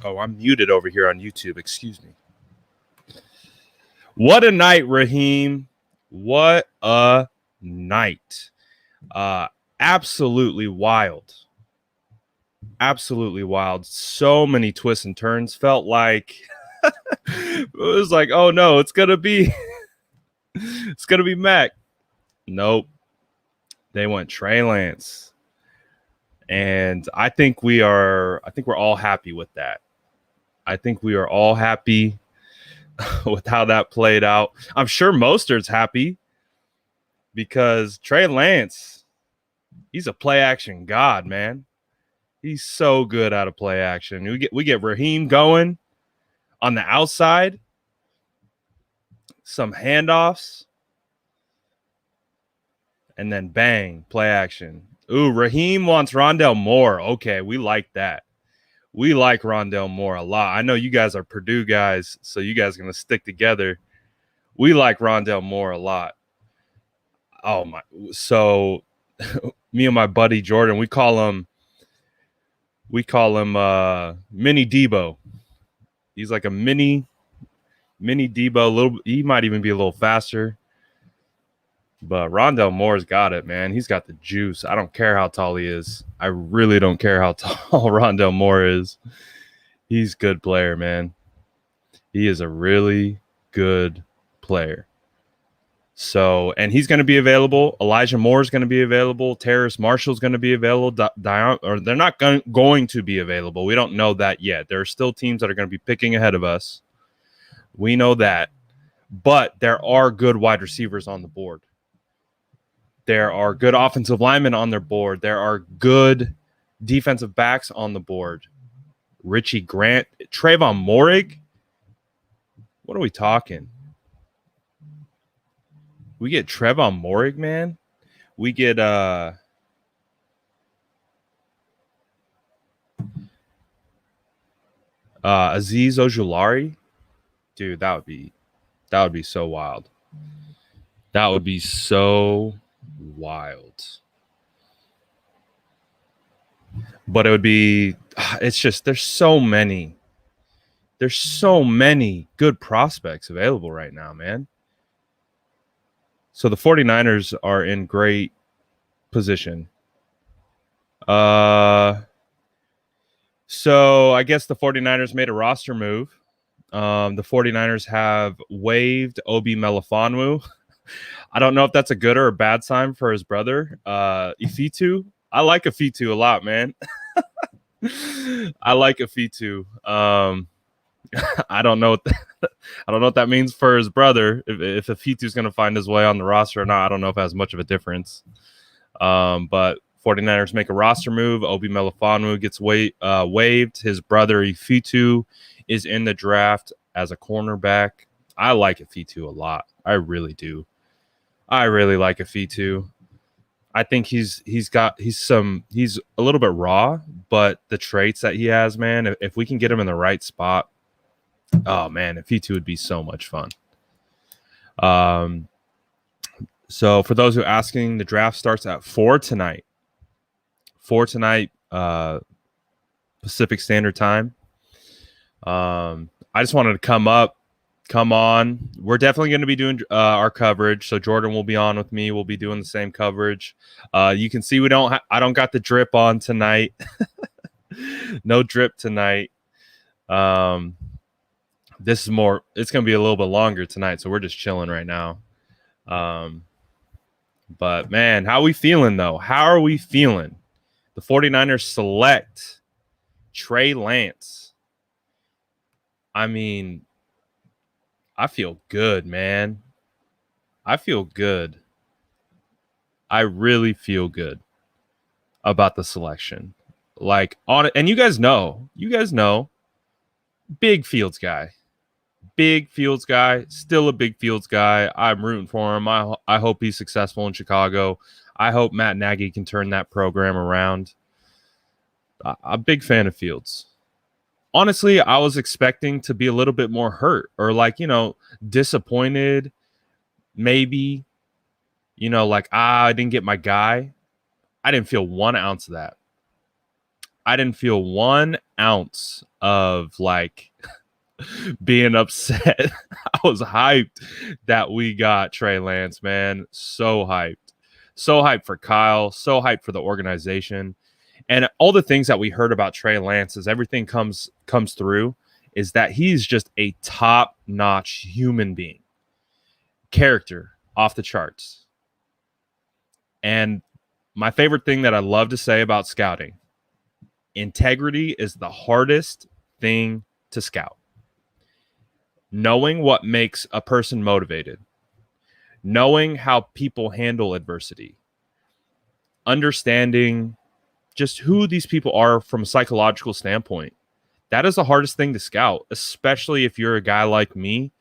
Oh, I'm muted over here on YouTube. Excuse me. What a night, Raheem. What a night. Uh, absolutely wild. Absolutely wild. So many twists and turns. Felt like it was like, oh no, it's gonna be Mac. Nope. They went Trey Lance. And I think we're all happy with that. I think we are all happy with how that played out. I'm sure Mostert's happy because Trey Lance, he's a play action god, man. He's so good out of play action. We get Raheem going on the outside, some handoffs, and then bang, play action. Ooh, Raheem wants Rondell Moore. Okay, we like that. We like Rondell Moore a lot. I know you guys are Purdue guys, so you guys are going to stick together. We like Rondell Moore a lot. Oh, my. So me and my buddy Jordan, we call him Mini Debo. He's like a mini Debo. He might even be a little faster. But Rondell Moore's got it, man. He's got the juice. I don't care how tall he is. I really don't care how tall Rondell Moore is. He's a good player, man. He is a really good player. So, and he's going to be available. Elijah Moore's going to be available. Terrace Marshall's going to be available. Or they're not going to be available. We don't know that yet. There are still teams that are going to be picking ahead of us. We know that. But there are good wide receivers on the board. There are good offensive linemen on their board. There are good defensive backs on the board. Richie Grant, Trayvon Morig. What are we talking? We get Trayvon Morig, man. We get Azeez Ojulari. Dude, that would be so wild. That would be so wild. But it would be, it's just, there's so many good prospects available right now, man. So the 49ers are in great position. So I guess the 49ers made a roster move. The 49ers have waived Obi Melifonwu. I don't know if that's a good or a bad sign for his brother, Ifitu. I like Ifitu a lot, man. I like Ifitu. I don't know what that means for his brother. If Ifitu's going to find his way on the roster or not, I don't know if it has much of a difference. But 49ers make a roster move. Obi Melifonwu gets waived. His brother Ifitu is in the draft as a cornerback. I like Ifitu a lot. I really do. I really like Ifitu. I think he's a little bit raw, but the traits that he has, man, if we can get him in the right spot, oh man, Ifitu would be so much fun. So for those who are asking, the draft starts at 4 tonight. 4 tonight, Pacific Standard Time. I just wanted to come on. We're definitely going to be doing our coverage. So Jordan will be on with me. We'll be doing the same coverage. You can see I don't got the drip on tonight. No drip tonight. It's going to be a little bit longer tonight. So we're just chilling right now. But man, how are we feeling though? How are we feeling? The 49ers select Trey Lance. I mean, I feel good, man. I feel good. I really feel good about the selection. Like on it, and you guys know, big Fields guy. Still a big Fields guy. I'm rooting for him. I hope he's successful in Chicago. I hope Matt Nagy can turn that program around. I'm a big fan of Fields. Honestly, I was expecting to be a little bit more hurt or disappointed. Maybe, I didn't get my guy. I didn't feel 1 ounce of that. I didn't feel 1 ounce of like being upset. I was hyped that we got Trey Lance, man. So hyped. So hyped for Kyle. So hyped for the organization. And all the things that we heard about Trey Lance as everything comes through is that he's just a top-notch human being. Character off the charts. And my favorite thing that I love to say about scouting, integrity is the hardest thing to scout. Knowing what makes a person motivated, knowing how people handle adversity, understanding just who these people are from a psychological standpoint. That is the hardest thing to scout, especially if you're a guy like me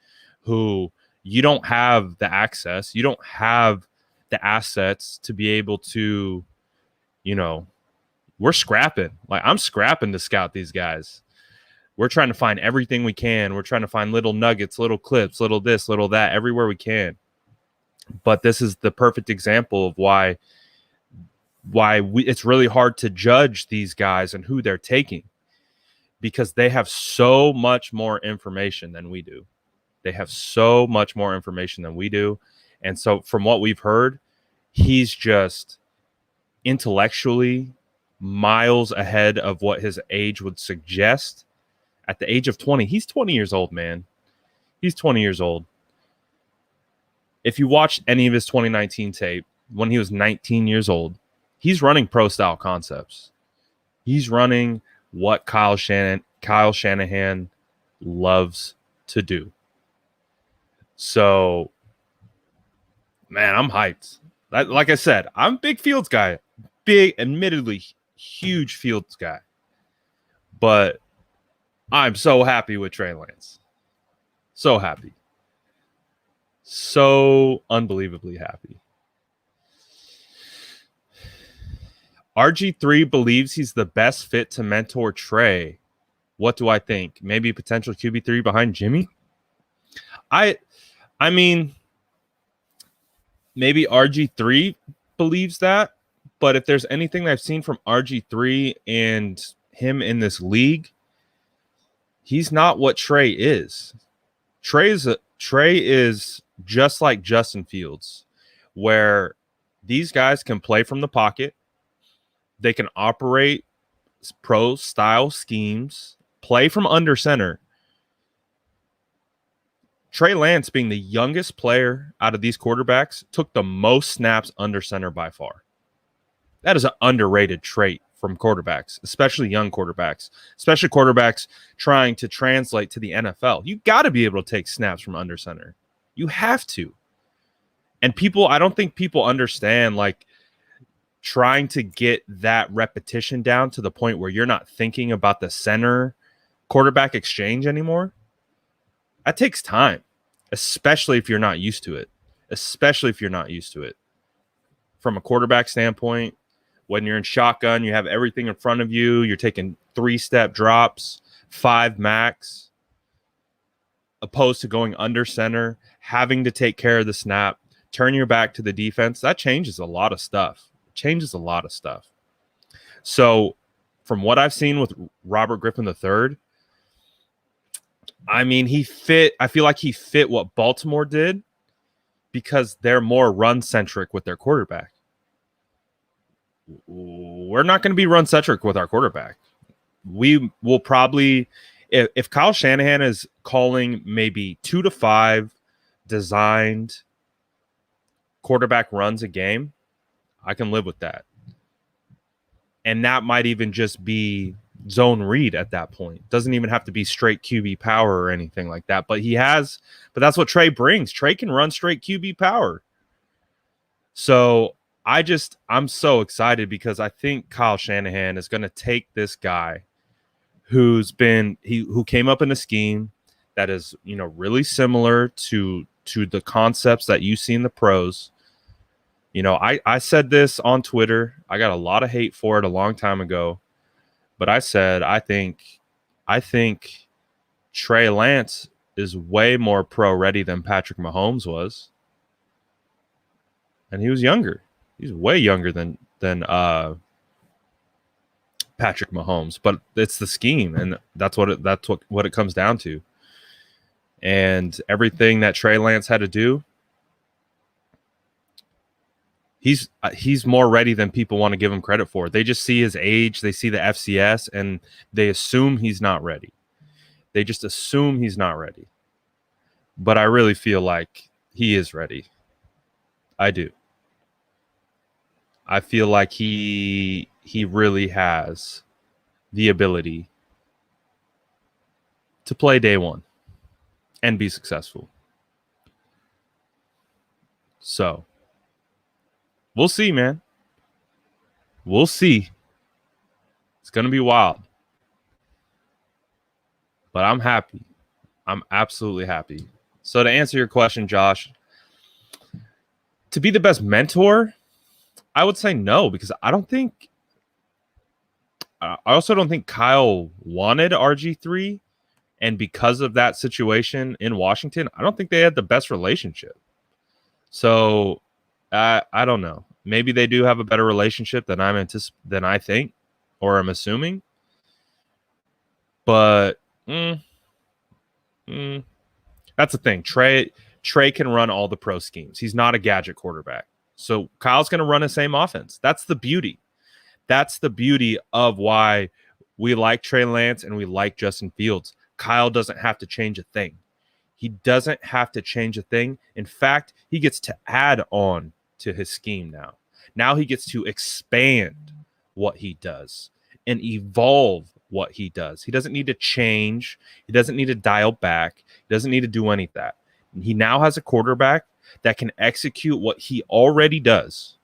who you don't have the access, you don't have the assets to be able to, we're scrapping. Like I'm scrapping to scout these guys. We're trying to find everything we can. We're trying to find little nuggets, little clips, little this, little that, everywhere we can. But this is the perfect example of why it's really hard to judge these guys and who they're taking, because they have so much more information than we do. They have so much more information than we do. And so from what we've heard, he's just intellectually miles ahead of what his age would suggest. At the age of 20, he's 20 years old, man. He's 20 years old. If you watch any of his 2019 tape, when he was 19 years old, he's running pro-style concepts. He's running what Kyle Shanahan loves to do. So, man, I'm hyped. Like I said, I'm a big Fields guy. Big, admittedly, huge Fields guy. But I'm so happy with Trey Lance. So happy. So unbelievably happy. RG3 believes he's the best fit to mentor Trey. What do I think? Maybe potential QB3 behind Jimmy? I mean, maybe RG3 believes that, but if there's anything I've seen from RG3 and him in this league, he's not what Trey is. Trey is just like Justin Fields, where these guys can play from the pocket. They can operate pro-style schemes, play from under center. Trey Lance, being the youngest player out of these quarterbacks, took the most snaps under center by far. That is an underrated trait from quarterbacks, especially young quarterbacks, especially quarterbacks trying to translate to the NFL. You got to be able to take snaps from under center. You have to. And I don't think people understand, like, trying to get that repetition down to the point where you're not thinking about the center quarterback exchange anymore. That takes time, especially if you're not used to it. From a quarterback standpoint, when you're in shotgun, you have everything in front of you. You're taking 3-step drops, 5 max, opposed to going under center, having to take care of the snap, turn your back to the defense. That changes a lot of stuff. So from what I've seen with Robert Griffin III, I mean, I feel like he fit what Baltimore did because they're more run-centric with their quarterback. We're not going to be run-centric with our quarterback. We will probably, if Kyle Shanahan is calling maybe 2 to 5 designed quarterback runs a game, I can live with that. And that might even just be zone read at that point. Doesn't even have to be straight QB power or anything like that. But that's what Trey brings. Trey can run straight QB power. So I'm so excited because I think Kyle Shanahan is going to take this guy who came up in a scheme that is, really similar to the concepts that you see in the pros. I said this on Twitter. I got a lot of hate for it a long time ago, but I said I think Trey Lance is way more pro ready than Patrick Mahomes was, and he was younger. He's way younger than Patrick Mahomes, but it's the scheme, and that's what it comes down to. And everything that Trey Lance had to do, he's more ready than people want to give him credit for. They just see his age, they see the FCS, and they assume he's not ready. They just assume he's not ready. But I really feel like he is ready. I do. I feel like he really has the ability to play day one and be successful. So, we'll see, man. We'll see. It's going to be wild. But I'm happy. I'm absolutely happy. So to answer your question, Josh, to be the best mentor, I would say no, because I also don't think Kyle wanted RG3. And because of that situation in Washington, I don't think they had the best relationship. So I don't know. Maybe they do have a better relationship than I think, or I'm assuming. But that's the thing. Trey can run all the pro schemes. He's not a gadget quarterback. So Kyle's going to run the same offense. That's the beauty. That's the beauty of why we like Trey Lance and we like Justin Fields. Kyle doesn't have to change a thing. He doesn't have to change a thing. In fact, he gets to add on to his scheme now. Now he gets to expand what he does and evolve what he does. He doesn't need to change. He doesn't need to dial back. He doesn't need to do any of that. And he now has a quarterback that can execute what he already does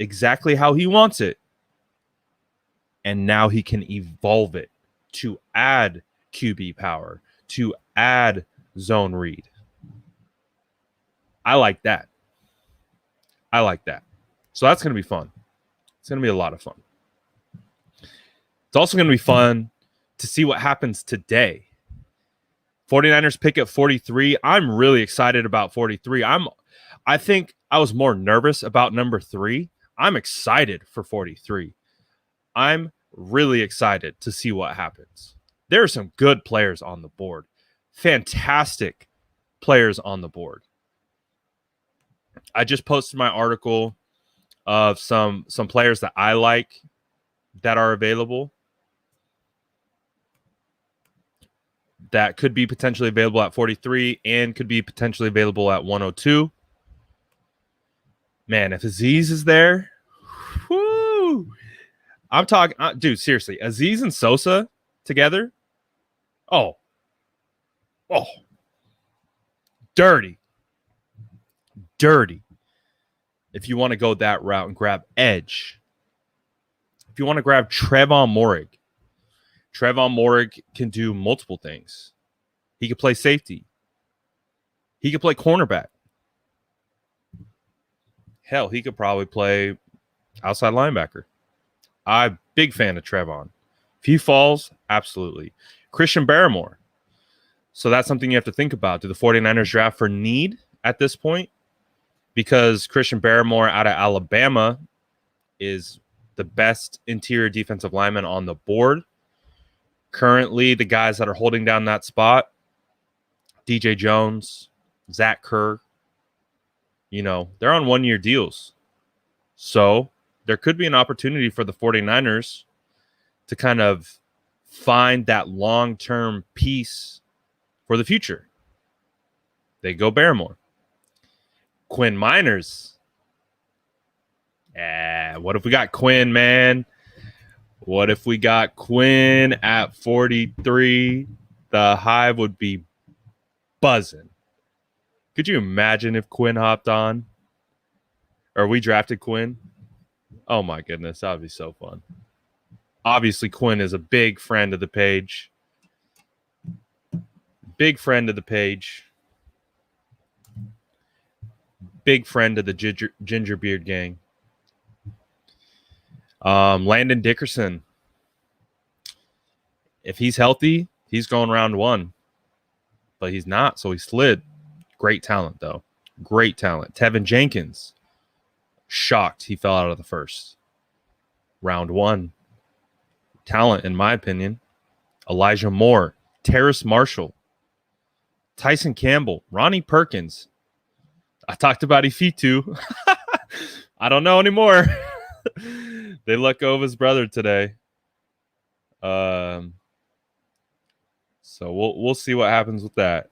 exactly how he wants it. And now he can evolve it to add QB power, to add zone read. I like that. So that's going to be fun. It's going to be a lot of fun. It's also going to be fun to see what happens today. 49ers pick at 43. I'm really excited about 43. I think I was more nervous about number 3. I'm excited for 43. I'm really excited to see what happens. There are some good players on the board. Fantastic players on the board. I just posted my article of some players that I like that are available, that could be potentially available at 43 and could be potentially available at 102. Man, if Aziz is there, whoo, I'm talking, dude, seriously, Aziz and Sosa together. Oh, dirty. If you want to go that route and grab edge. If you want to grab Trevon Moehrig can do multiple things. He could play safety. He could play cornerback. Hell, he could probably play outside linebacker. I'm a big fan of Trevon. If he falls, absolutely. Christian Barmore. So that's something you have to think about. Do the 49ers draft for need at this point? Because Christian Barmore out of Alabama is the best interior defensive lineman on the board. Currently, the guys that are holding down that spot, DJ Jones, Zach Kerr, they're on one-year deals. So there could be an opportunity for the 49ers to kind of find that long-term piece for the future. They go Barmore. Quinn Miners. What if we got Quinn, man? What if we got Quinn at 43? The Hive would be buzzing. Could you imagine if Quinn hopped on? Or we drafted Quinn? Oh my goodness, that would be so fun. Obviously, Quinn is a big friend of the page. Big friend of the page. Big friend of the Gingerbeard gang. Landon Dickerson. If he's healthy, he's going round 1. But he's not, so he slid. Great talent, though. Great talent. Tevin Jenkins. Shocked he fell out of the first. Round 1. talent, in my opinion. Elijah Moore, Terrace Marshall, Tyson Campbell, Ronnie Perkins. I talked about Ifitu. I don't know anymore. They let go of his brother today. So we'll see what happens with that.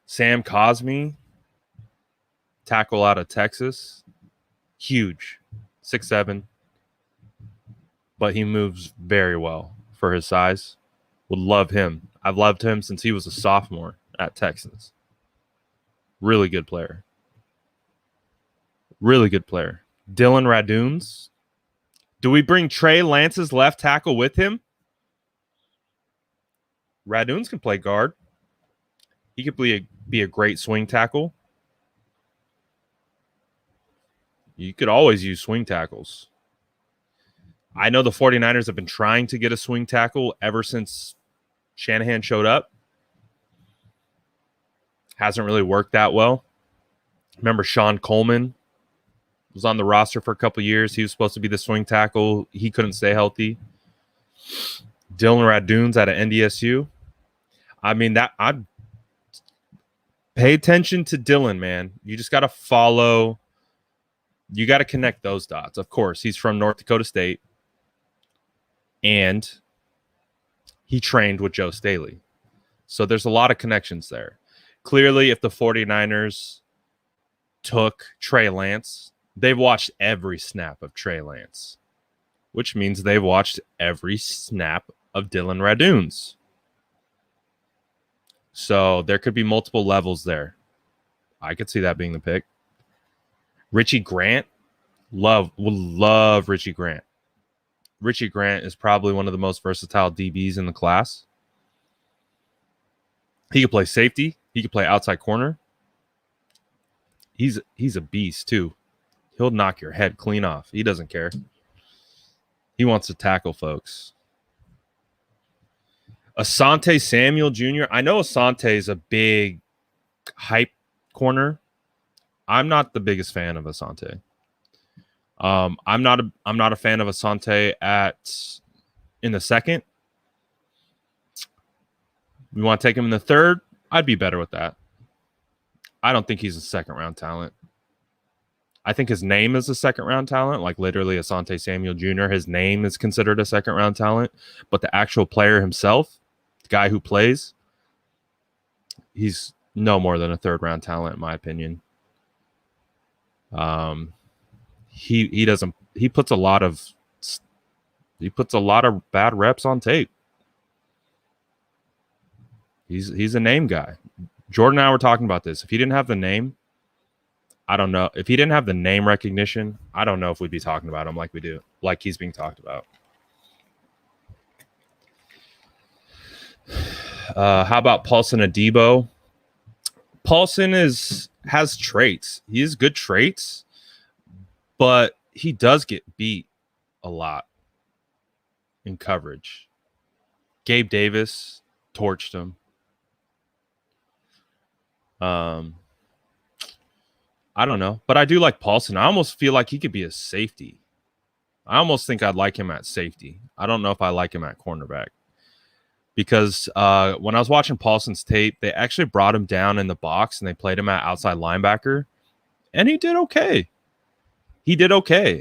Sam Cosme, tackle out of Texas, huge, 6'7", but he moves very well for his size. Would love him. I've loved him since he was a sophomore at Texas. Really good player. Really good player. Dylan Raduns. Do we bring Trey Lance's left tackle with him? Raduns can play guard. He could be a great swing tackle. You could always use swing tackles. I know the 49ers have been trying to get a swing tackle ever since Shanahan showed up. Hasn't really worked that well. Remember Sean Coleman was on the roster for a couple years. He was supposed to be the swing tackle. He couldn't stay healthy. Dylan Raduns out of NDSU. I mean, I'd pay attention to Dylan, man. You just got to follow. You got to connect those dots. Of course, he's from North Dakota State. And he trained with Joe Staley. So there's a lot of connections there. Clearly, if the 49ers took Trey Lance, they've watched every snap of Trey Lance, which means they've watched every snap of Dylan Raduns. So there could be multiple levels there. I could see that being the pick. Richie Grant, would love Richie Grant. Richie Grant is probably one of the most versatile DBs in the class. He could play safety. He could play outside corner. He's a beast too. He'll knock your head clean off. He doesn't care. He wants to tackle folks. Asante Samuel Jr. I know Asante is a big hype corner. I'm not the biggest fan of Asante. I'm not a fan of Asante in the second. We want to take him in the third. I'd be better with that. I don't think he's a second round talent. I think his name is a second round talent, like literally Asante Samuel Jr. His name is considered a second round talent, but the actual player himself, the guy who plays, he's no more than a third round talent in my opinion. He puts a lot of bad reps on tape. He's a name guy. Jordan and I were talking about this. If he didn't have the name, I don't know. If he didn't have the name recognition, I don't know if we'd be talking about him like we do, like he's being talked about. How about Paulson Adebo? Paulson has traits. He has good traits, but he does get beat a lot in coverage. Gabe Davis torched him. I don't know, but I do like Paulson. I almost feel like he could be a safety. I almost think I'd like him at safety. I don't know if I like him at cornerback because when I was watching Paulson's tape, they actually brought him down in the box and they played him at outside linebacker, and he did okay.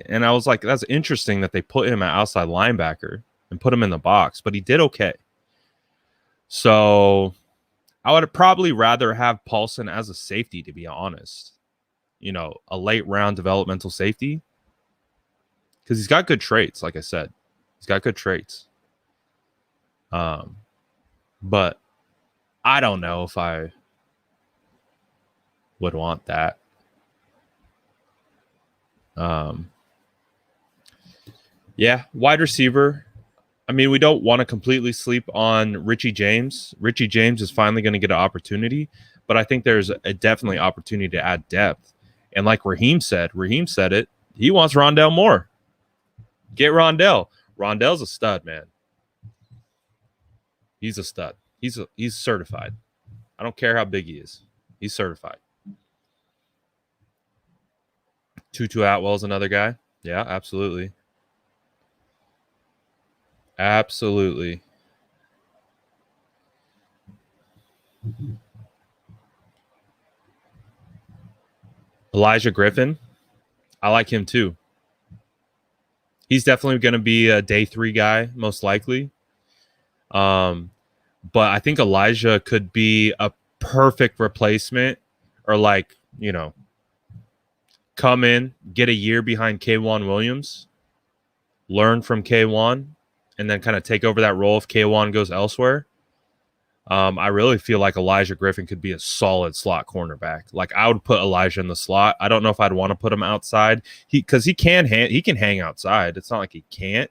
And I was like, that's interesting that they put him at outside linebacker and put him in the box, but he did okay. So I would probably rather have Paulson as a safety, to be honest. You know, a late round developmental safety. Because he's got good traits, like I said. He's got good traits. But I don't know if I would want that. Yeah, wide receiver. I mean, we don't want to completely sleep on Richie James. Richie James is finally going to get an opportunity, but I think there's a definitely opportunity to add depth. And like Raheem said it. He wants Rondell Moore. Get Rondell. Rondell's a stud, man. He's a stud. He's certified. I don't care how big he is. He's certified. Tutu Atwell's another guy. Yeah, absolutely. Absolutely. Elijah Griffin. I like him too. He's definitely going to be a day 3 guy, most likely. Um, but I think Elijah could be a perfect replacement, or like, come in, get a year behind K1 Williams, learn from K1, and then kind of take over that role if K1 goes elsewhere. I really feel like Elijah Griffin could be a solid slot cornerback. Like, I would put Elijah in the slot. I don't know if I'd want to put him outside. Because he can hang outside. It's not like he can't.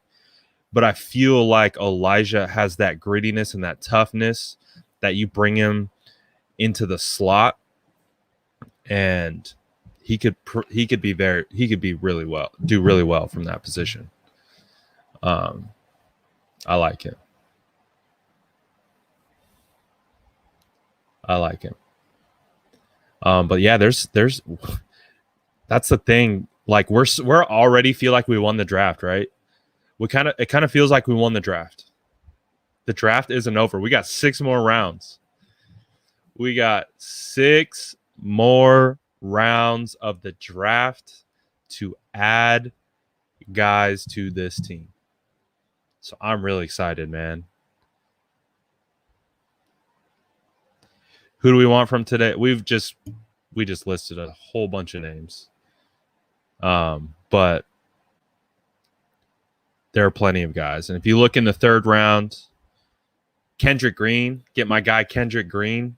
But I feel like Elijah has that grittiness and that toughness that you bring him into the slot, and he could do really well from that position. I like him. But yeah, there's that's the thing. Like, we're already feel like we won the draft, right? It kind of feels like we won the draft. The draft isn't over. We got 6 more rounds. We got 6 more rounds of the draft to add guys to this team. So I'm really excited, man. Who do we want from today? We just listed a whole bunch of names. But there are plenty of guys. And if you look in the 3rd round, Kendrick Green, get my guy Kendrick Green.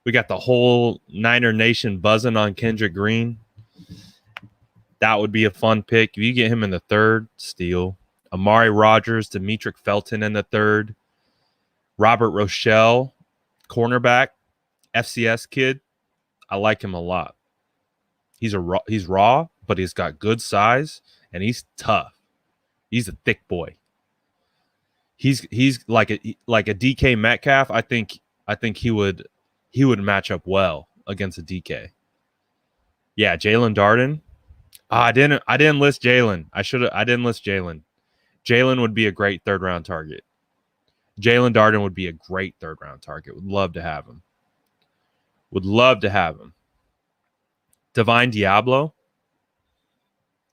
We got the whole Niner Nation buzzing on Kendrick Green. That would be a fun pick. If you get him in the 3rd, steal. Amari Rogers, Demetric Felton in the 3rd. Robert Rochelle, cornerback, FCS kid. I like him a lot. He's raw, but he's got good size, and he's tough. He's a thick boy. He's like a DK Metcalf. I think he would match up well against a DK. Yeah, Jalen Darden. I didn't list Jalen. I didn't list Jalen. Jalen would be a great 3rd round target. Jalen Darden would be a great 3rd round target. Would love to have him. Divine Diablo.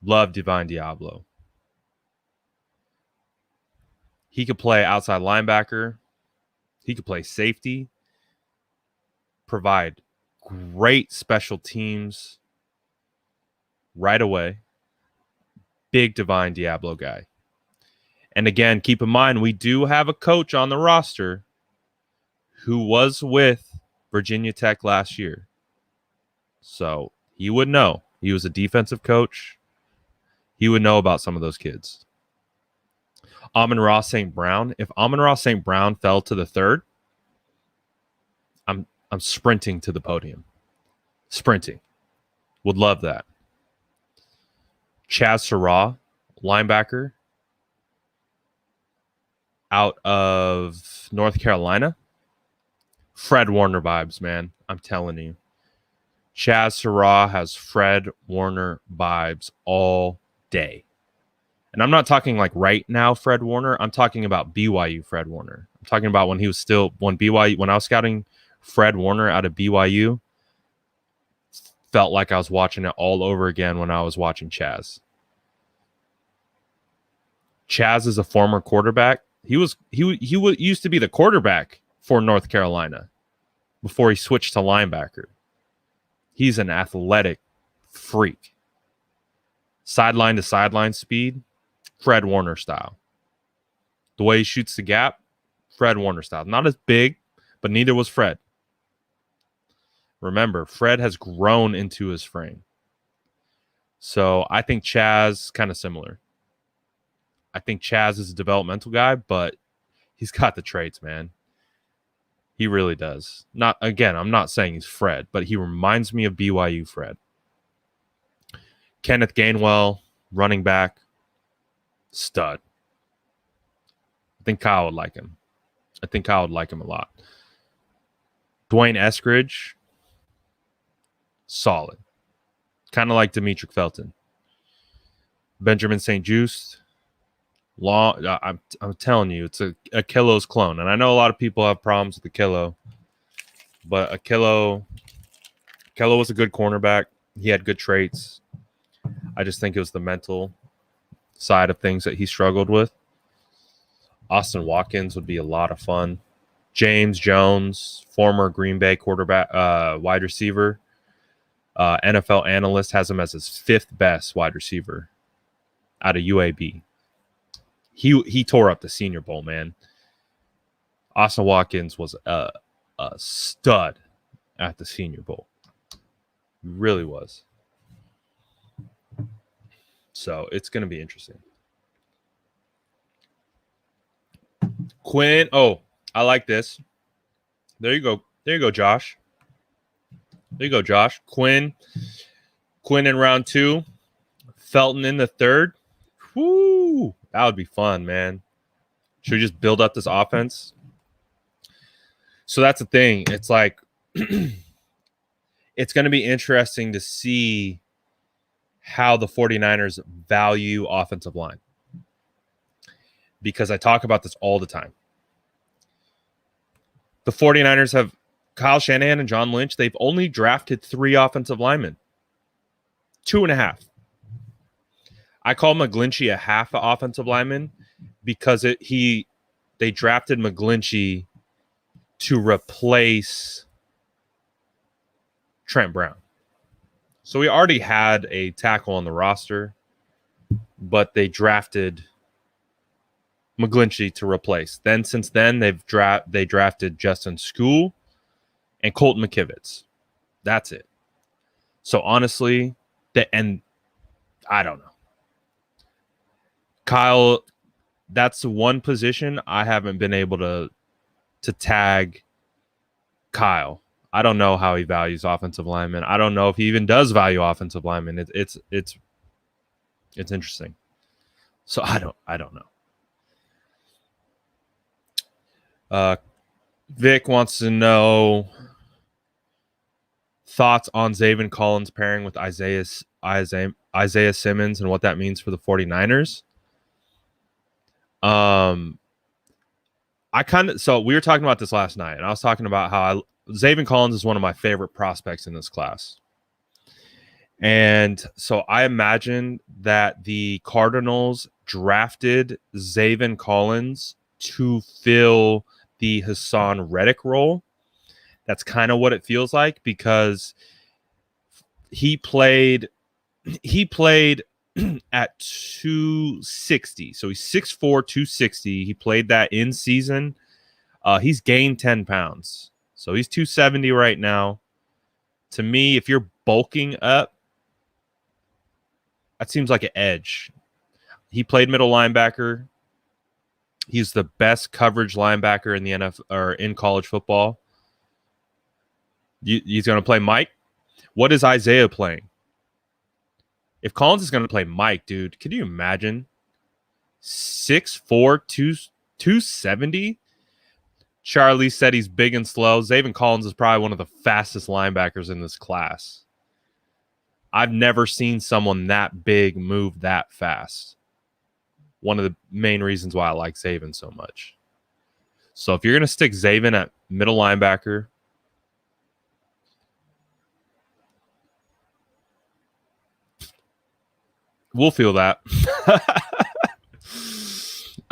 Love Divine Diablo. He could play outside linebacker. He could play safety. Provide great special teams right away. Big Divine Diablo guy. And again, keep in mind, we do have a coach on the roster who was with Virginia Tech last year. So he would know. He was a defensive coach. He would know about some of those kids. Amon-Ra St. Brown. If Amon-Ra St. Brown fell to the 3rd, I'm sprinting to the podium. Sprinting. Would love that. Chaz Sarah, linebacker out of North Carolina. Fred Warner vibes, man. I'm telling you. Chaz Sarah has Fred Warner vibes all day. And I'm not talking like right now Fred Warner. I'm talking about BYU Fred Warner. I'm talking about when I was scouting Fred Warner out of BYU, felt like I was watching it all over again when I was watching Chaz. Chaz is a former quarterback. He used to be the quarterback for North Carolina before he switched to linebacker. He's an athletic freak. Sideline to sideline speed, Fred Warner style. The way he shoots the gap, Fred Warner style. Not as big, but neither was Fred. Remember, Fred has grown into his frame. So I think Chaz kind of similar. I think Chaz is a developmental guy, but he's got the traits, man. He really does. I'm not saying he's Fred, but he reminds me of BYU Fred. Kenneth Gainwell, running back, stud. I think Kyle would like him. A lot. Dwayne Eskridge, solid. Kind of like Demetric Felton. Benjamin St. Juste. Long. I'm telling you, it's a Killo's clone. And I know a lot of people have problems with the Killo. But Killo was a good cornerback. He had good traits. I just think it was the mental side of things that he struggled with. Austin Watkins would be a lot of fun. James Jones, former Green Bay quarterback, wide receiver. NFL analyst has him as his 5th best wide receiver out of UAB. He tore up the Senior Bowl, man. Austin Watkins was a stud at the Senior Bowl. He really was. So it's going to be interesting. Quinn. Oh, I like this. There you go. There you go, Josh. There you go, Josh. Quinn in round 2. Felton in the 3rd. Woo! That would be fun, man. Should we just build up this offense? So that's the thing. It's like it's going to be interesting to see how the 49ers value offensive line. Because I talk about this all the time. The 49ers have Kyle Shanahan and John Lynch. They've only drafted 3 offensive linemen. 2.5. I call McGlinchey a half offensive lineman because they drafted McGlinchey to replace Trent Brown. So we already had a tackle on the roster, but they drafted McGlinchey to replace. Since then, they drafted Justin School and Colton McKivitz. That's it. So honestly, I don't know. Kyle, that's one position I haven't been able to tag Kyle. I don't know how he values offensive linemen. I don't know if he even does value offensive linemen. It's interesting. So I don't know. Vic wants to know thoughts on Zaven Collins pairing with Isaiah Simmons and what that means for the 49ers. So we were talking about this last night, and I was talking about how Zaven Collins is one of my favorite prospects in this class. And so I imagine that the Cardinals drafted Zaven Collins to fill the Hassan Reddick role. That's kind of what it feels like because he played at 260. So he's 6'4", 260. He played that in season. He's gained 10 pounds. So he's 270 right now. To me, if you're bulking up, that seems like an edge. He played middle linebacker. He's the best coverage linebacker in the NFL or in college football. He's going to play Mike. What is Isaiah playing? If Collins is going to play Mike, dude, could you imagine? 6'4", 270? Charlie said he's big and slow. Zaven Collins is probably one of the fastest linebackers in this class. I've never seen someone that big move that fast. One of the main reasons why I like Zaven so much. So if you're going to stick Zaven at middle linebacker, we'll feel that.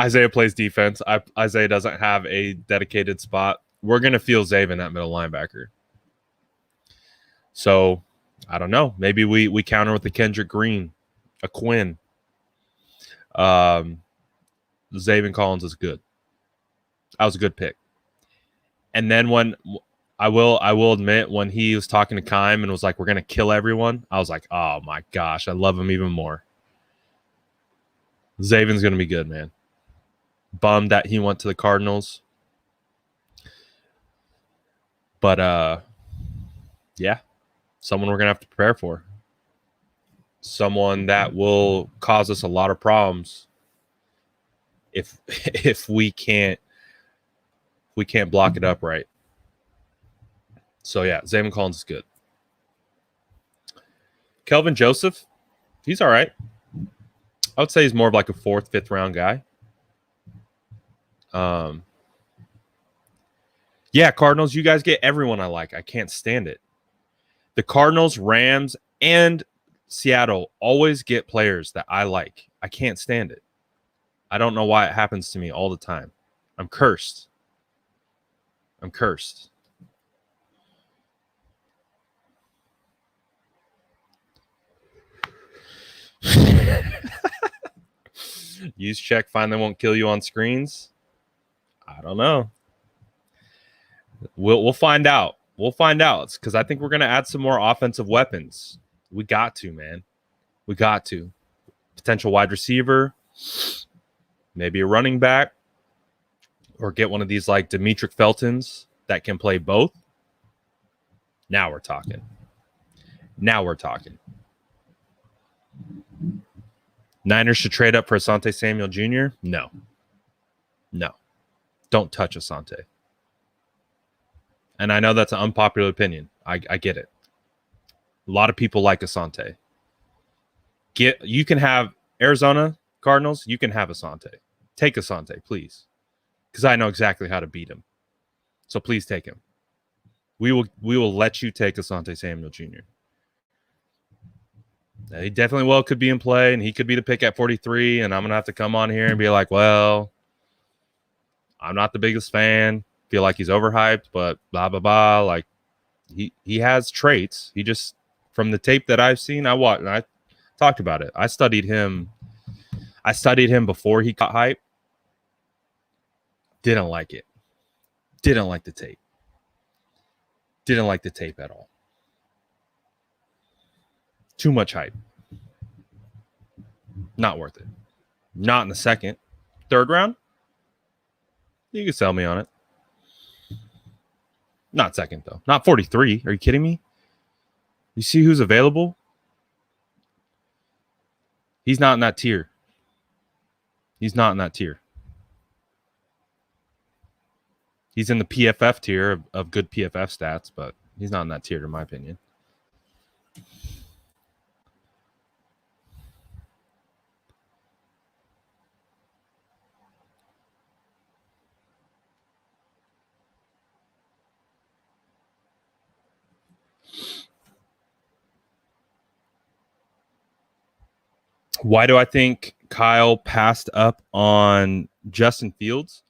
Isaiah plays defense. Isaiah doesn't have a dedicated spot. We're going to feel Zaven at middle linebacker. So, I don't know. Maybe we counter with the Kendrick Green, a Quinn. Zaven Collins is good. That was a good pick. And then when I will admit, when he was talking to Kime and was like, we're going to kill everyone, I was like, oh my gosh, I love him even more. Zaven's going to be good, man. Bummed that he went to the Cardinals. But, yeah, someone we're going to have to prepare for. Someone that will cause us a lot of problems if we can't block it up right. So, yeah, Zaven Collins is good. Kelvin Joseph, he's all right. I would say he's more of like a 4th, 5th round guy. Yeah, Cardinals, you guys get everyone I like. I can't stand it. The Cardinals, Rams, and Seattle always get players that I like. I can't stand it. I don't know why it happens to me all the time. I'm cursed. I'm cursed. Use check, find they won't kill you on screens. I don't know. We'll find out. We'll find out because I think we're gonna add some more offensive weapons. We got to, man. We got to. Potential wide receiver, maybe a running back, or get one of these like Demetric Feltons that can play both. Now we're talking. Now we're talking. Niners should trade up for Asante Samuel Jr. No. Don't touch Asante. And I know that's an unpopular opinion. I get it. A lot of people like Asante. You can have Arizona Cardinals. You can have Asante. Take Asante, please, because I know exactly how to beat him. So please take him. We will let you take Asante Samuel Jr. He definitely could be in play, and he could be the pick at 43. And I'm gonna have to come on here and be like, well, I'm not the biggest fan. Feel like he's overhyped, but blah blah blah. Like he has traits. He just, from the tape that I've seen, I watched and I talked about it. I studied him before he got hype. Didn't like it. Didn't like the tape. Didn't like the tape at all. Too much hype. Not worth it. Not in the second. 3rd round? You can sell me on it. Not second, though. Not 43. Are you kidding me? You see who's available? He's not in that tier. He's not in that tier. He's in the PFF tier of good PFF stats, but he's not in that tier, in my opinion. Why do I think Kyle passed up on Justin Fields?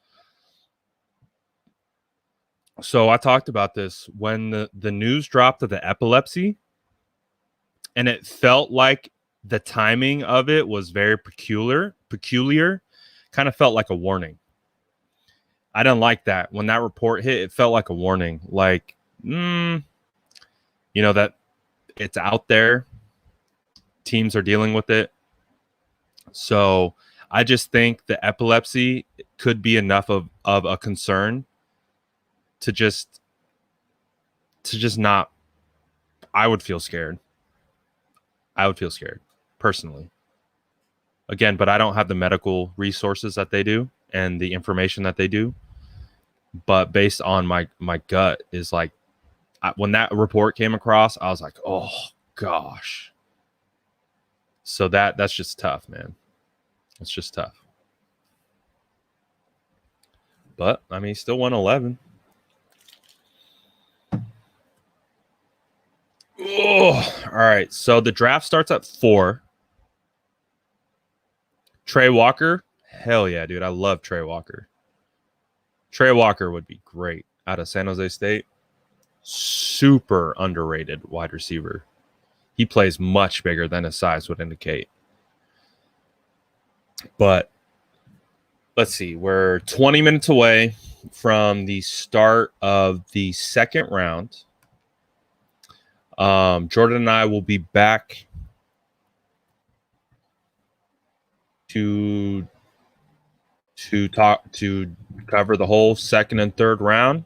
So I talked about this when the news dropped of the epilepsy, and it felt like the timing of it was very peculiar, kind of felt like a warning. I didn't like that. When that report hit, it felt like a warning. Like, that it's out there. Teams are dealing with it. So I just think the epilepsy could be enough of a concern to just not. I would feel scared. Personally. Again, but I don't have the medical resources that they do and the information that they do. But based on my gut is like, when that report came across, I was like, oh gosh. So that's just tough, man. It's just tough. But I mean, he still won 11. Oh, all right. So the draft starts at 4. Trey Walker. Hell yeah, dude. I love Trey Walker. Trey Walker would be great out of San Jose State. Super underrated wide receiver. He plays much bigger than his size would indicate. But let's see. We're 20 minutes away from the start of the 2nd round. Jordan and I will be back to cover the whole 2nd and 3rd round.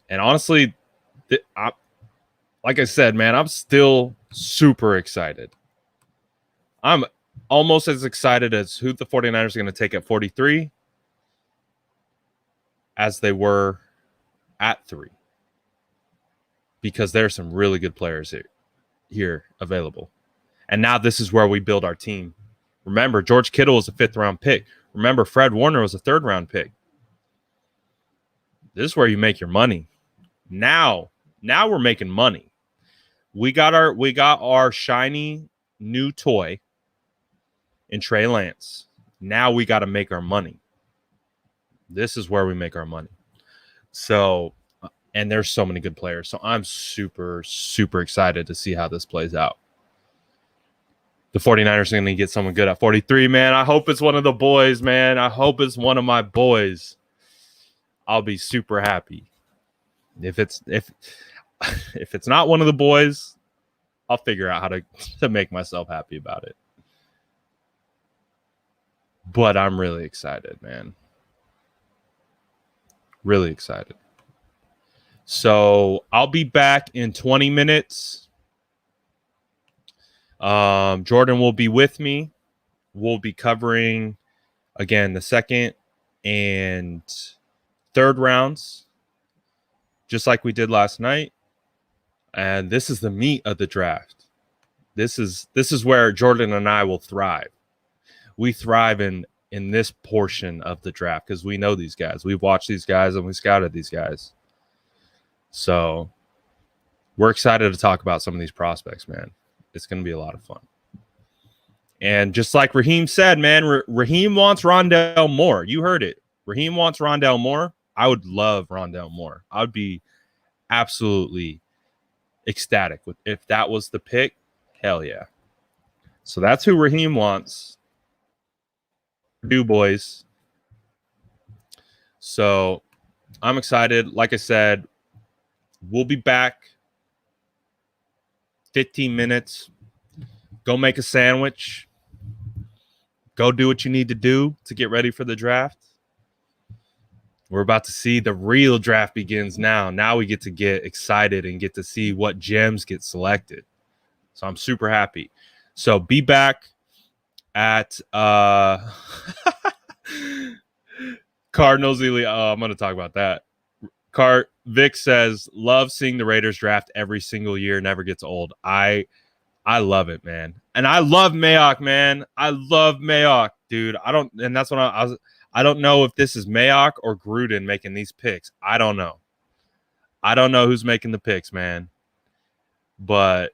And honestly, like I said, man, I'm still super excited. I'm almost as excited as who the 49ers are going to take at 43 as they were at 3. Because there are some really good players here available. And now this is where we build our team. Remember, George Kittle was a 5th-round pick. Remember, Fred Warner was a 3rd-round pick. This is where you make your money. Now we're making money. We got our shiny new toy in Trey Lance. Now we got to make our money. This is where we make our money. So, and there's so many good players. So I'm super, super excited to see how this plays out. The 49ers are going to get someone good at 43, man. I hope it's one of the boys, man. I hope it's one of my boys. I'll be super happy. If it's not one of the boys, I'll figure out how to make myself happy about it. But I'm really excited, man. Really excited. So I'll be back in 20 minutes. Jordan will be with me. We'll be covering, again, the 2nd and 3rd rounds, just like we did last night. And this is the meat of the draft. This is where Jordan and I will thrive. We thrive in this portion of the draft because we know these guys. We've watched these guys and we scouted these guys. So we're excited to talk about some of these prospects, man. It's going to be a lot of fun. And just like Raheem said, man, Raheem wants Rondale Moore. You heard it. Raheem wants Rondale Moore. I would love Rondale Moore. I would be absolutely ecstatic if that was the pick. Hell yeah. So that's who Raheem wants. Do boys. So I'm excited. Like I said, we'll be back 15 minutes. Go make a sandwich. Go do what you need to do to get ready for the draft. We're about to see the real draft begins now. Now we get to get excited and get to see what gems get selected. So I'm super happy. So be back at Cardinals Elite. Oh, I'm going to talk about that. Vic says, love seeing the Raiders draft every single year. Never gets old. I love it, man. And I love Mayock, man. I love Mayock, dude. I don't know if this is Mayock or Gruden making these picks. I don't know. I don't know who's making the picks, man. But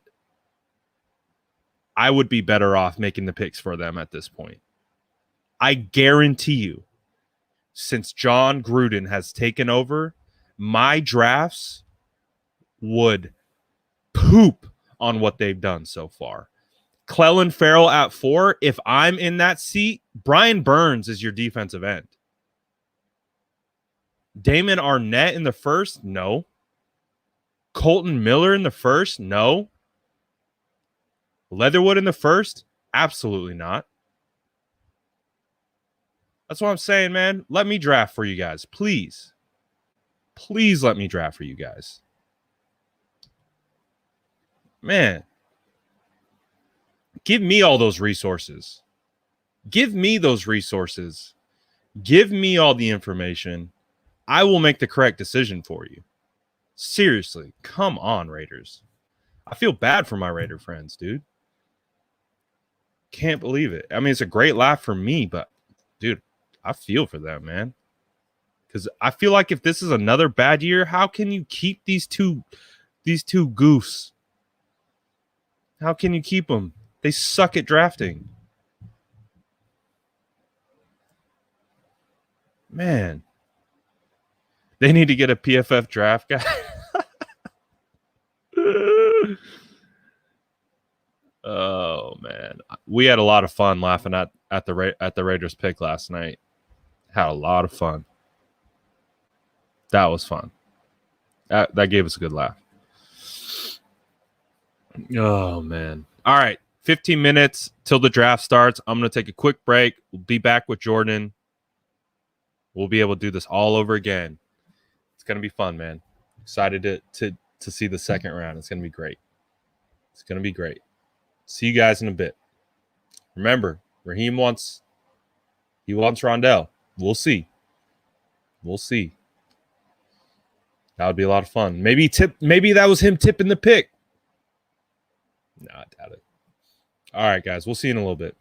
I would be better off making the picks for them at this point. I guarantee you, since John Gruden has taken over, my drafts would poop on what they've done so far. Clelin Ferrell at 4. If I'm in that seat, Brian Burns is your defensive end. Damon Arnett in the 1st? No. Colton Miller in the 1st? No. Leatherwood in the 1st? Absolutely not. That's what I'm saying, man. Let me draft for you guys. Please. Please let me draft for you guys. Man. Give me all those resources. Give me those resources. Give me all the information. I will make the correct decision for you. Seriously. Come on, Raiders. I feel bad for my Raider friends, dude. Can't believe it. I mean, it's a great laugh for me, but, dude, I feel for them, man. Because I feel like if this is another bad year, how can you keep these two goofs? How can you keep them? They suck at drafting. Man. They need to get a PFF draft guy. Oh, man. We had a lot of fun laughing at the Raiders pick last night. Had a lot of fun. That was fun. That gave us a good laugh. Oh, man. All right. 15 minutes till the draft starts. I'm going to take a quick break. We'll be back with Jordan. We'll be able to do this all over again. It's going to be fun, man. Excited to see the 2nd round. It's going to be great. It's going to be great. See you guys in a bit. Remember, Raheem wants Rondale. We'll see. We'll see. That would be a lot of fun. Maybe that was him tipping the pick. No, I doubt it. All right, guys. We'll see you in a little bit.